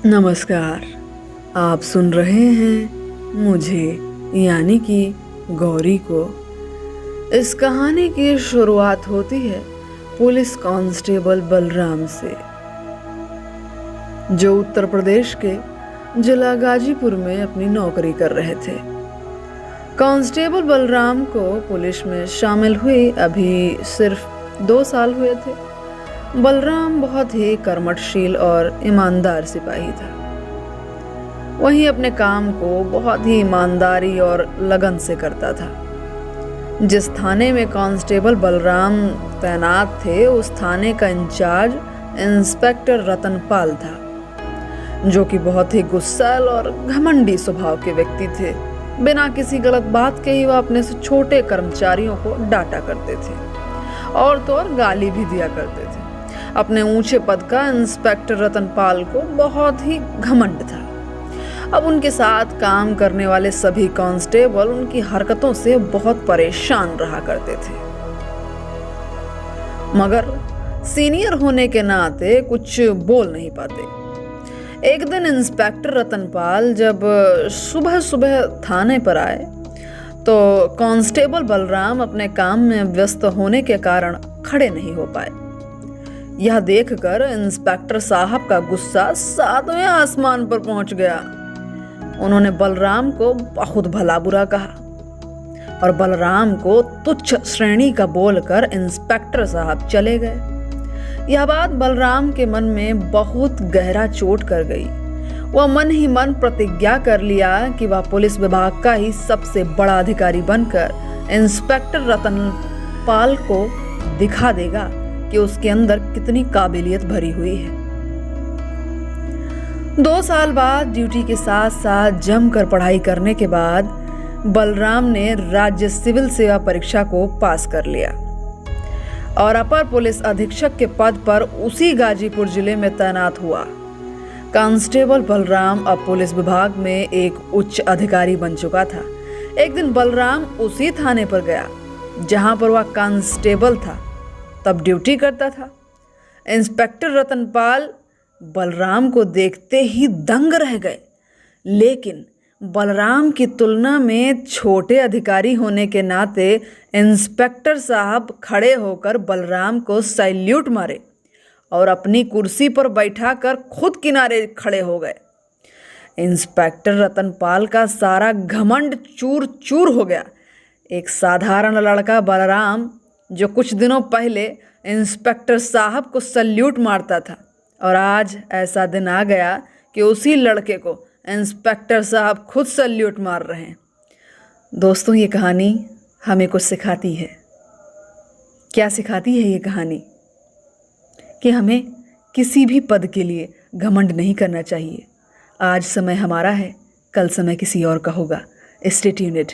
नमस्कार। आप सुन रहे हैं मुझे यानी कि गौरी को। इस कहानी की शुरुआत होती है पुलिस कांस्टेबल बलराम से, जो उत्तर प्रदेश के जिला गाजीपुर में अपनी नौकरी कर रहे थे। कांस्टेबल बलराम को पुलिस में शामिल हुए अभी सिर्फ 2 साल हुए थे। बलराम बहुत ही कर्मठशील और ईमानदार सिपाही था। वहीं अपने काम को बहुत ही ईमानदारी और लगन से करता था। जिस थाने में कांस्टेबल बलराम तैनात थे, उस थाने का इंचार्ज इंस्पेक्टर रतनपाल था, जो कि बहुत ही गुस्सैल और घमंडी स्वभाव के व्यक्ति थे। बिना किसी गलत बात के ही वह अपने से छोटे कर्मचारियों को डांटा करते थे और तो और गाली भी दिया करते थे। अपने ऊंचे पद का इंस्पेक्टर रतनपाल को बहुत ही घमंड था। अब उनके साथ काम करने वाले सभी कांस्टेबल उनकी हरकतों से बहुत परेशान रहा करते थे, मगर सीनियर होने के नाते कुछ बोल नहीं पाते। एक दिन इंस्पेक्टर रतनपाल जब सुबह सुबह थाने पर आए तो कांस्टेबल बलराम अपने काम में व्यस्त होने के कारण खड़े नहीं हो पाए। यह देखकर इंस्पेक्टर साहब का गुस्सा 7वें आसमान पर पहुंच गया। उन्होंने बलराम को बहुत भला बुरा कहा और बलराम को तुच्छ श्रेणी का बोलकर इंस्पेक्टर साहब चले गए। यह बात बलराम के मन में बहुत गहरा चोट कर गई। वह मन ही मन प्रतिज्ञा कर लिया कि वह पुलिस विभाग का ही सबसे बड़ा अधिकारी बनकर इंस्पेक्टर रतनपाल को दिखा देगा कि उसके अंदर कितनी काबिलियत भरी हुई है। 2 साल बाद ड्यूटी के साथ साथ जमकर पढ़ाई करने के बाद बलराम ने राज्य सिविल सेवा परीक्षा को पास कर लिया और अपर पुलिस अधीक्षक के पद पर उसी गाजीपुर जिले में तैनात हुआ। कांस्टेबल बलराम अब पुलिस विभाग में एक उच्च अधिकारी बन चुका था। एक दिन बलराम उसी थाने पर गया जहां पर वह कांस्टेबल था, तब ड्यूटी करता था। इंस्पेक्टर रतनपाल बलराम को देखते ही दंग रह गए, लेकिन बलराम की तुलना में छोटे अधिकारी होने के नाते इंस्पेक्टर साहब खड़े होकर बलराम को सैल्यूट मारे और अपनी कुर्सी पर बैठाकर खुद किनारे खड़े हो गए। इंस्पेक्टर रतनपाल का सारा घमंड चूर चूर हो गया। एक साधारण लड़का बलराम, जो कुछ दिनों पहले इंस्पेक्टर साहब को सैल्यूट मारता था, और आज ऐसा दिन आ गया कि उसी लड़के को इंस्पेक्टर साहब खुद सैल्यूट मार रहे हैं। दोस्तों, ये कहानी हमें कुछ सिखाती है। क्या सिखाती है ये कहानी? कि हमें किसी भी पद के लिए घमंड नहीं करना चाहिए। आज समय हमारा है, कल समय किसी और का होगा। Stay tuned.